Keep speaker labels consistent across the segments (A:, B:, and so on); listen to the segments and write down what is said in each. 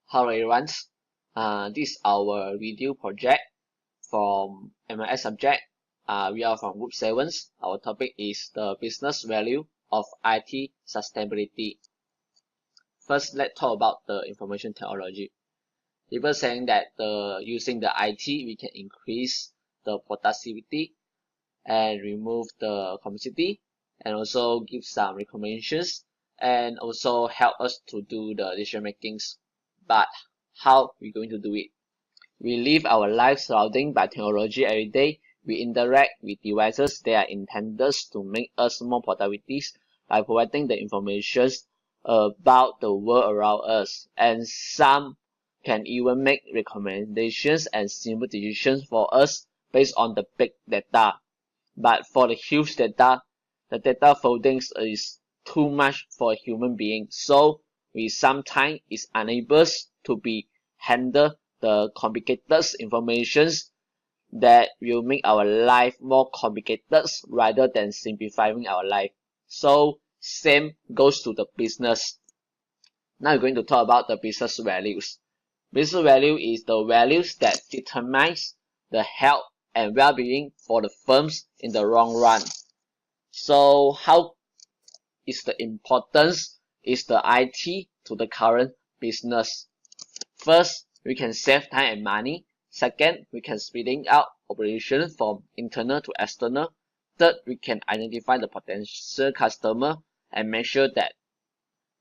A: Hello everyone, this is our video project from MIS subject. We are from Group 7. Our topic is the business value of IT sustainability. First, let's talk about the information technology. People saying that using the IT, we can increase the productivity and remove the complexity, and also give some recommendations, and also help us to do the decision makings. But how we going to do it? We live our life surrounding by technology every day. We interact with devices that are intended to make us more productive by providing the information about the world around us, and some can even make recommendations and simple decisions for us based on the big data. But for the huge data, the data foldings is too much for a human being, so we sometimes is unable to handle the complicated informations that will make our life more complicated rather than simplifying our life. So same goes to the business. Now we're going to talk about the business values. Business value is the values that determines the health and well-being for the firms in the long run. So how is the importance is the IT to the current business? First, we can save time and money. Second, we can splitting out operations from internal to external. Third, we can identify the potential customer and make sure that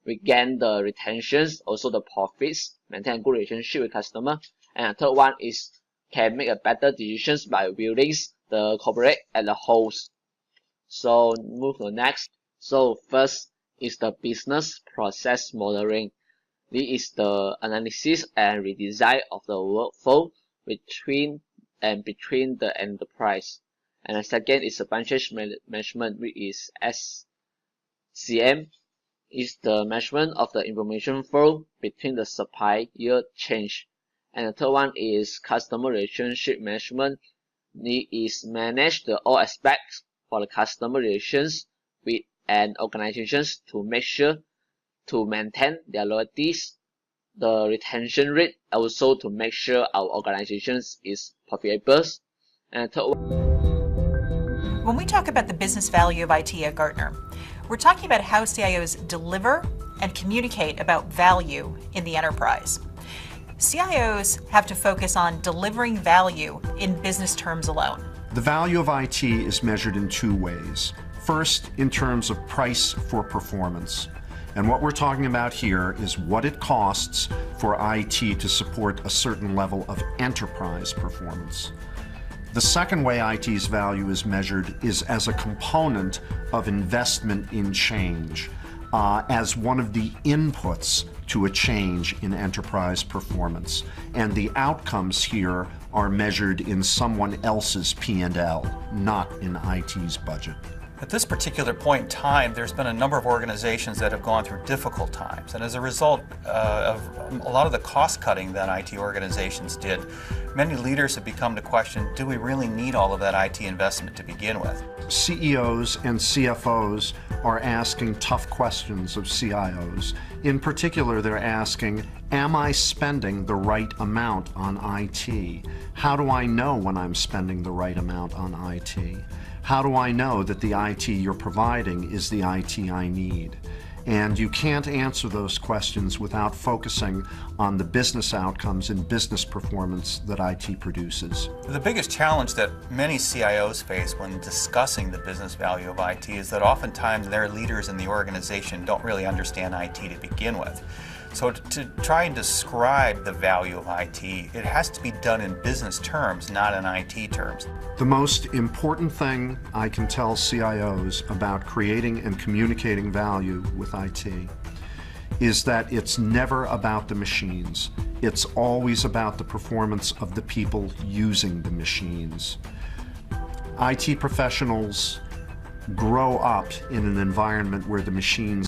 A: we gain the retentions, also the profits, maintain a good relationship with customer. And the third one is can make a better decisions by building the corporate as a whole. So move to the next. So first is the business process modeling. This is the analysis and redesign of the workflow between the enterprise. And the second is the branch management, which is SCM. Is the management of the information flow between the supplier chain. And the third one is customer relationship management. It is manage the all aspects for the customer relations with an organizations to make sure to maintain their loyalties, the retention rate, also to make sure our organizations is profitable. And third one.
B: When we talk about the business value of IT at Gartner, we're talking about how CIOs deliver and communicate about value in the enterprise. CIOs have to focus on delivering value in business terms alone.
C: The value of IT is measured in two ways. First, in terms of price for performance. And what we're talking about here is what it costs for IT to support a certain level of enterprise performance. The second way IT's value is measured is as a component of investment in change, as one of the inputs to a change in enterprise performance. And the outcomes here are measured in someone else's P&L, not in IT's budget.
D: At this particular point in time, there's been a number of organizations that have gone through difficult times, and as a result of a lot of the cost cutting that IT organizations did, many leaders have become to question, do we really need all of that IT investment to begin with?
C: CEOs and CFOs are asking tough questions of CIOs. In particular, they're asking, am I spending the right amount on IT? How do I know when I'm spending the right amount on IT? How do I know that the IT you're providing is the IT I need? And you can't answer those questions without focusing on the business outcomes and business performance that IT produces.
D: The biggest challenge that many CIOs face when discussing the business value of IT is that oftentimes their leaders in the organization don't really understand IT to begin with. So to try and describe the value of IT, it has to be done in business terms, not in IT terms.
C: The most important thing I can tell CIOs about creating and communicating value with IT is that it's never about the machines. It's always about the performance of the people using the machines. IT professionals grow up in an environment where the machines